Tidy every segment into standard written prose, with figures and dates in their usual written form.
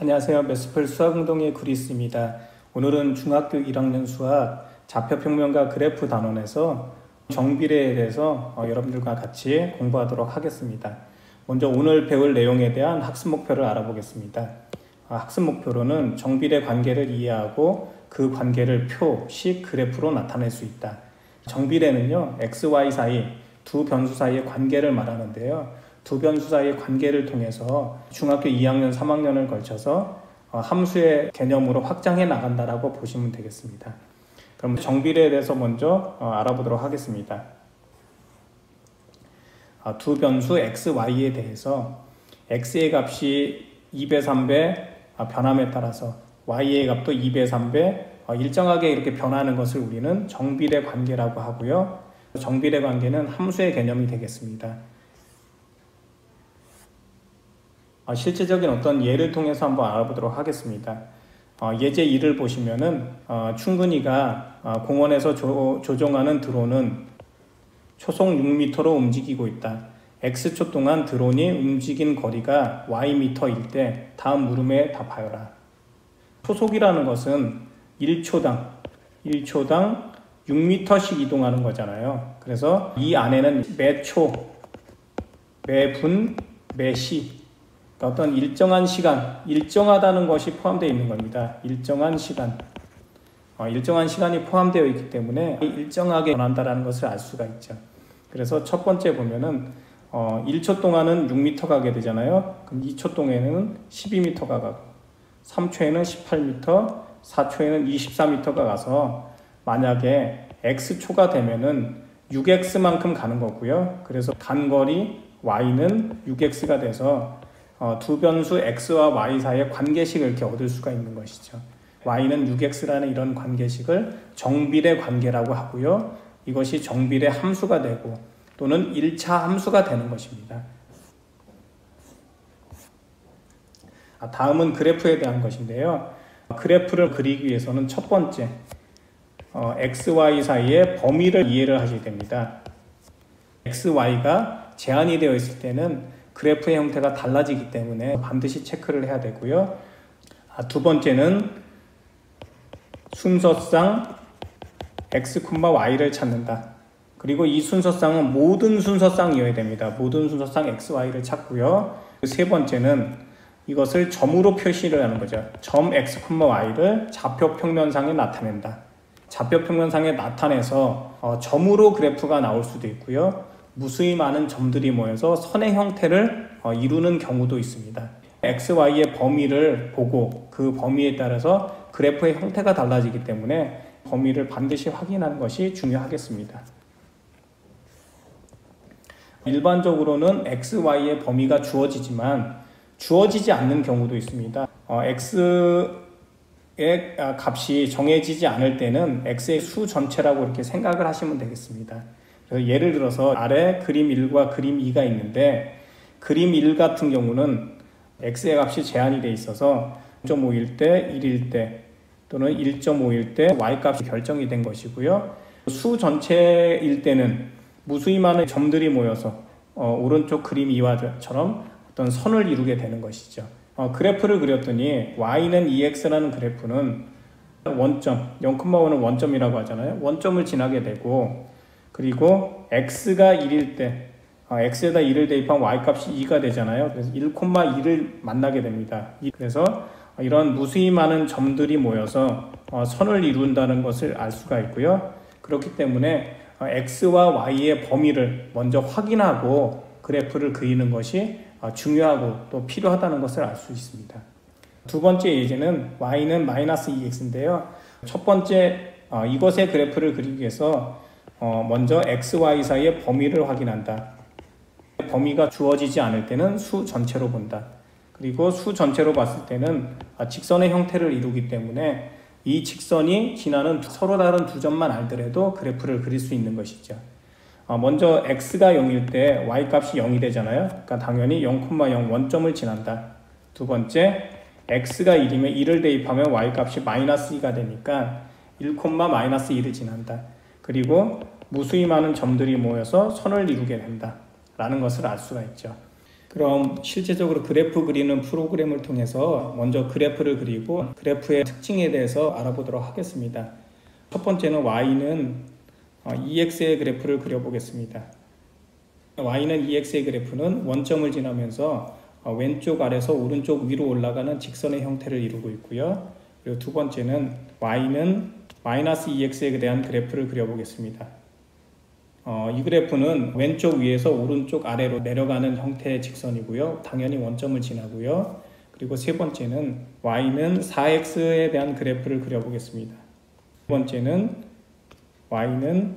안녕하세요. 메스플 수학운동의 그리스입니다. 오늘은 중학교 1학년 수학 좌표평면과 그래프 단원에서 정비례에 대해서 여러분들과 같이 공부하도록 하겠습니다. 먼저 오늘 배울 내용에 대한 학습 목표를 알아보겠습니다. 학습 목표로는 정비례 관계를 이해하고 그 관계를 표, 식, 그래프로 나타낼 수 있다. 정비례는요, x, y 사이 두 변수 사이의 관계를 말하는데요. 두 변수 사이의 관계를 통해서 중학교 2학년, 3학년을 걸쳐서 함수의 개념으로 확장해 나간다라고 보시면 되겠습니다. 그럼 정비례에 대해서 먼저 알아보도록 하겠습니다. 두 변수 x, y에 대해서 x의 값이 2배, 3배 변함에 따라서 y의 값도 2배, 3배 일정하게 이렇게 변하는 것을 우리는 정비례 관계라고 하고요. 정비례 관계는 함수의 개념이 되겠습니다. 실제적인 어떤 예를 통해서 한번 알아보도록 하겠습니다. 예제 1을 보시면은 충근이가 공원에서 조종하는 드론은 초속 6m로 움직이고 있다. X초 동안 드론이 움직인 거리가 Ym일 때 다음 물음에 답하여라. 초속이라는 것은 1초당 6m씩 이동하는 거잖아요. 그래서 이 안에는 매초, 매분, 매시 어떤 일정한 시간, 일정하다는 것이 포함되어 있는 겁니다. 일정한 시간. 일정한 시간이 포함되어 있기 때문에 일정하게 변한다는 것을 알 수가 있죠. 그래서 첫 번째 보면은 1초 동안은 6m 가게 되잖아요. 그럼 2초 동안에는 12m가 가고 3초에는 18m, 4초에는 24m가 가서 만약에 x초가 되면은 6x만큼 가는 거고요. 그래서 간거리 y는 6x가 돼서 두 변수 x와 y 사이의 관계식을 이렇게 얻을 수가 있는 것이죠. y는 6x라는 이런 관계식을 정비례 관계라고 하고요. 이것이 정비례 함수가 되고 또는 1차 함수가 되는 것입니다. 다음은 그래프에 대한 것인데요. 그래프를 그리기 위해서는 첫 번째 x, y 사이의 범위를 이해를 하셔야 됩니다. x, y가 제한이 되어 있을 때는 그래프의 형태가 달라지기 때문에 반드시 체크를 해야 되고요. 두 번째는 순서상 x, y를 찾는다. 그리고 이 순서상은 모든 순서상이어야 됩니다. 모든 순서상 x, y를 찾고요. 세 번째는 이것을 점으로 표시를 하는 거죠. 점 x, y를 좌표평면상에 나타낸다. 좌표평면상에 나타내서 점으로 그래프가 나올 수도 있고요. 무수히 많은 점들이 모여서 선의 형태를 이루는 경우도 있습니다. x, y의 범위를 보고 그 범위에 따라서 그래프의 형태가 달라지기 때문에 범위를 반드시 확인하는 것이 중요하겠습니다. 일반적으로는 x, y의 범위가 주어지지만 주어지지 않는 경우도 있습니다. x의 값이 정해지지 않을 때는 x의 수 전체라고 이렇게 생각을 하시면 되겠습니다. 예를 들어서 아래 그림 1과 그림 2가 있는데 그림 1 같은 경우는 x의 값이 제한이 되어 있어서 0.5일 때, 1일 때 또는 1.5일 때 y값이 결정이 된 것이고요. 수 전체일 때는 무수히 많은 점들이 모여서 오른쪽 그림 2화처럼 어떤 선을 이루게 되는 것이죠. 그래프를 그렸더니 y는 2x라는 그래프는 원점, 0,5는 원점이라고 하잖아요. 원점을 지나게 되고 그리고 x가 1일 때 x에다 1을 대입하면 y값이 2가 되잖아요. 그래서 1,2를 만나게 됩니다. 그래서 이런 무수히 많은 점들이 모여서 선을 이룬다는 것을 알 수가 있고요. 그렇기 때문에 x와 y의 범위를 먼저 확인하고 그래프를 그리는 것이 중요하고 또 필요하다는 것을 알 수 있습니다. 두 번째 예제는 y는 마이너스 2x인데요. 첫 번째 이것의 그래프를 그리기 위해서 먼저 x, y 사이의 범위를 확인한다. 범위가 주어지지 않을 때는 수 전체로 본다. 그리고 수 전체로 봤을 때는 직선의 형태를 이루기 때문에 이 직선이 지나는 서로 다른 두 점만 알더라도 그래프를 그릴 수 있는 것이죠. 먼저 x가 0일 때 y값이 0이 되잖아요. 그러니까 당연히 0,0 원점을 지난다. 두 번째 x가 1이면 1을 대입하면 y값이 마이너스 2가 되니까 1,-1을 지난다. 그리고 무수히 많은 점들이 모여서 선을 이루게 된다 라는 것을 알 수가 있죠. 그럼 실제적으로 그래프 그리는 프로그램을 통해서 먼저 그래프를 그리고 그래프의 특징에 대해서 알아보도록 하겠습니다. 첫 번째는 Y는 EX의 그래프를 그려보겠습니다. Y는 EX의 그래프는 원점을 지나면서 왼쪽 아래서 오른쪽 위로 올라가는 직선의 형태를 이루고 있고요. 그리고 두 번째는 Y는 마이너스 EX에 대한 그래프를 그려보겠습니다. 이 그래프는 왼쪽 위에서 오른쪽 아래로 내려가는 형태의 직선이고요. 당연히 원점을 지나고요. 그리고 세 번째는 Y는 4X에 대한 그래프를 그려보겠습니다. 두 번째는 Y는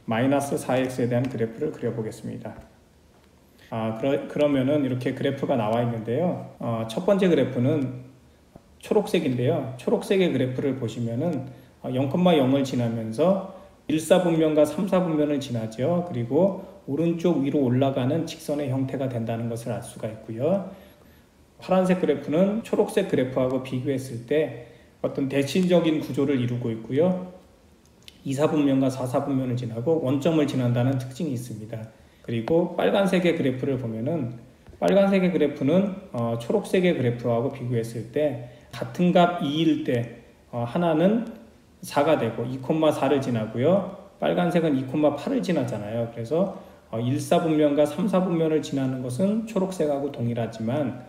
마이너스 4X에 대한 그래프를 그려보겠습니다. 그러면은 이렇게 그래프가 나와 있는데요. 첫 번째 그래프는 초록색인데요. 초록색의 그래프를 보시면은 0,0을 지나면서 1사분면과 3사분면을 지나죠. 그리고 오른쪽 위로 올라가는 직선의 형태가 된다는 것을 알 수가 있고요. 파란색 그래프는 초록색 그래프하고 비교했을 때 어떤 대칭적인 구조를 이루고 있고요. 2사분면과 4사분면을 지나고 원점을 지난다는 특징이 있습니다. 그리고 빨간색의 그래프를 보면은 빨간색의 그래프는 초록색의 그래프하고 비교했을 때 같은 값 2일 때 하나는 4가 되고 2,4를 지나고요. 빨간색은 2,8을 지나잖아요. 그래서 1사분면과 3사분면을 지나는 것은 초록색하고 동일하지만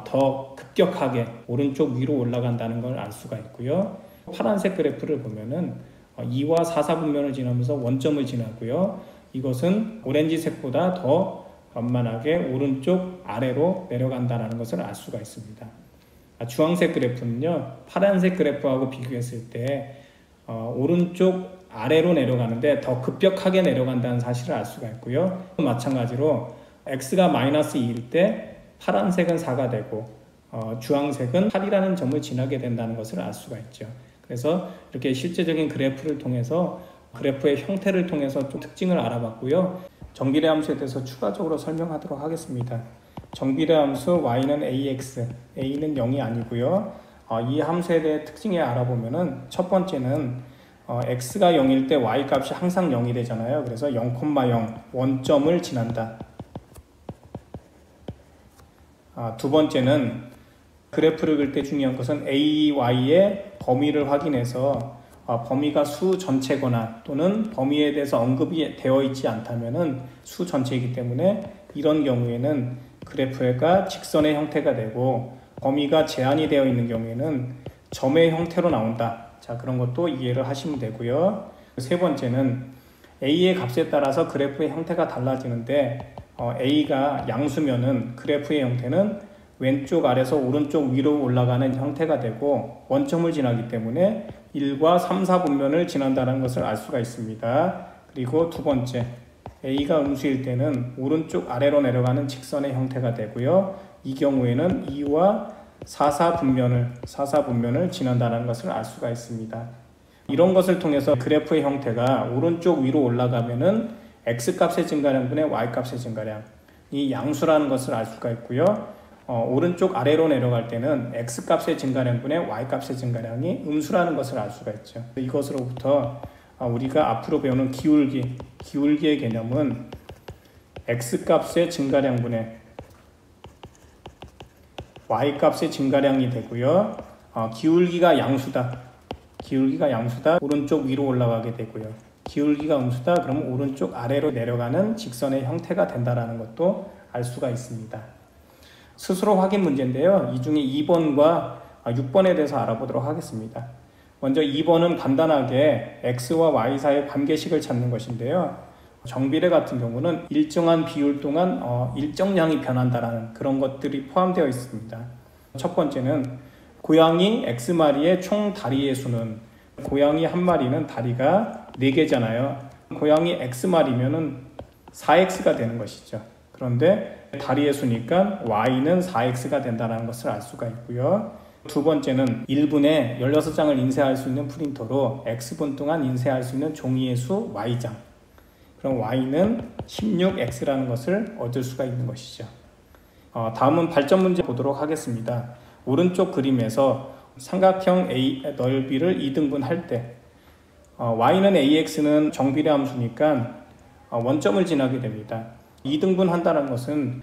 더 급격하게 오른쪽 위로 올라간다는 걸 알 수가 있고요. 파란색 그래프를 보면은 2와 4사분면을 지나면서 원점을 지나고요. 이것은 오렌지색보다 더 완만하게 오른쪽 아래로 내려간다는 것을 알 수가 있습니다. 주황색 그래프는요, 파란색 그래프하고 비교했을 때 오른쪽 아래로 내려가는데 더 급격하게 내려간다는 사실을 알 수가 있고요. 마찬가지로 X가 마이너스 2일 때 파란색은 4가 되고 주황색은 8이라는 점을 지나게 된다는 것을 알 수가 있죠. 그래서 이렇게 실제적인 그래프를 통해서 그래프의 형태를 통해서 좀 특징을 알아봤고요. 정비례 함수에 대해서 추가적으로 설명하도록 하겠습니다. 정비례 함수 y는 ax, a는 0이 아니고요. 이 함수에 대해 특징을 알아보면은 첫 번째는 x가 0일 때 y 값이 항상 0이 되잖아요. 그래서 0,0 원점을 지난다. 두 번째는 그래프를 그릴 때 중요한 것은 AY의 범위를 확인해서 범위가 수 전체거나 또는 범위에 대해서 언급이 되어 있지 않다면은 수 전체이기 때문에 이런 경우에는 그래프가 직선의 형태가 되고 범위가 제한이 되어 있는 경우에는 점의 형태로 나온다. 자, 그런 것도 이해를 하시면 되고요. 세 번째는 A의 값에 따라서 그래프의 형태가 달라지는데 A가 양수면은 그래프의 형태는 왼쪽 아래서 오른쪽 위로 올라가는 형태가 되고 원점을 지나기 때문에 1과 3, 4분면을 지난다는 것을 알 수가 있습니다. 그리고 두 번째, A가 음수일 때는 오른쪽 아래로 내려가는 직선의 형태가 되고요. 이 경우에는 2와 4, 4분면을 지난다는 것을 알 수가 있습니다. 이런 것을 통해서 그래프의 형태가 오른쪽 위로 올라가면은 X값의 증가량분의 Y값의 증가량, 이 양수라는 것을 알 수가 있고요. 오른쪽 아래로 내려갈 때는 X값의 증가량분의 Y값의 증가량이 음수라는 것을 알 수가 있죠. 이것으로부터 우리가 앞으로 배우는 기울기의 개념은 X값의 증가량분의 Y값의 증가량이 되고요. 기울기가 양수다. 오른쪽 위로 올라가게 되고요. 기울기가 음수다. 그러면 오른쪽 아래로 내려가는 직선의 형태가 된다는 것도 알 수가 있습니다. 스스로 확인 문제인데요. 이 중에 2번과 6번에 대해서 알아보도록 하겠습니다. 먼저 2번은 간단하게 X와 Y 사이의 관계식을 찾는 것인데요. 정비례 같은 경우는 일정한 비율 동안 일정량이 변한다는 그런 것들이 포함되어 있습니다. 첫 번째는 고양이 X마리의 총 다리의 수는, 고양이 한 마리는 다리가 4개잖아요. 고양이 X마리면은 4X가 되는 것이죠. 그런데 다리의 수니까 Y는 4X가 된다는 것을 알 수가 있고요. 두 번째는 1분에 16장을 인쇄할 수 있는 프린터로 X분 동안 인쇄할 수 있는 종이의 수 Y장. 그럼 Y는 16X라는 것을 얻을 수가 있는 것이죠. 다음은 발전 문제 보도록 하겠습니다. 오른쪽 그림에서 삼각형 A 넓이를 2등분 할 때 Y는 AX는 정비례 함수니까 원점을 지나게 됩니다. 2등분 한다는 것은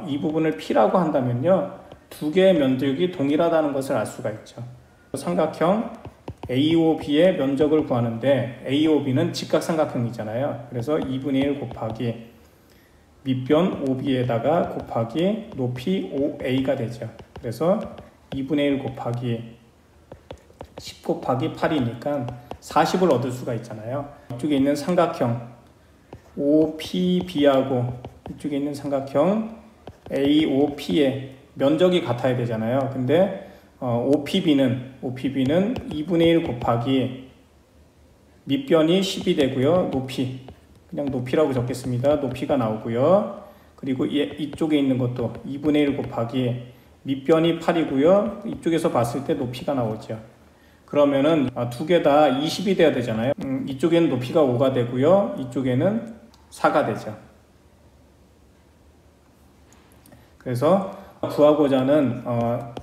이 부분을 P라고 한다면요, 두 개의 면적이 동일하다는 것을 알 수가 있죠. 삼각형 AOB의 면적을 구하는데 AOB는 직각삼각형이잖아요. 그래서 2분의 1 곱하기 밑변 OB에다가 곱하기 높이 OA가 되죠. 그래서 2분의 1 곱하기 10 곱하기 8이니까 40을 얻을 수가 있잖아요. 이쪽에 있는 삼각형 OPB하고 이쪽에 있는 삼각형 AOP의 면적이 같아야 되잖아요. 근데 OPB는 2분의 1 곱하기 밑변이 10이 되고요. 높이, 그냥 높이라고 적겠습니다. 높이가 나오고요. 그리고 이쪽에 있는 것도 2분의 1 곱하기 밑변이 8이고요. 이쪽에서 봤을 때 높이가 나오죠. 그러면은 두 개 다 20이 돼야 되잖아요. 이쪽에는 높이가 5가 되고요. 이쪽에는 4가 되죠. 그래서 구하고자 하는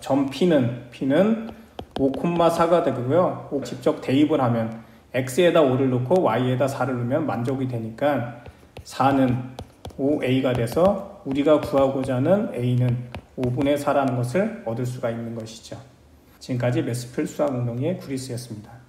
점 P는 5,4가 되고요. 직접 대입을 하면 X에다 5를 넣고 Y에다 4를 넣으면 만족이 되니까 4는 5A가 돼서 우리가 구하고자 하는 A는 5분의 4라는 것을 얻을 수가 있는 것이죠. 지금까지 매스풀 수학운동의 구리스였습니다.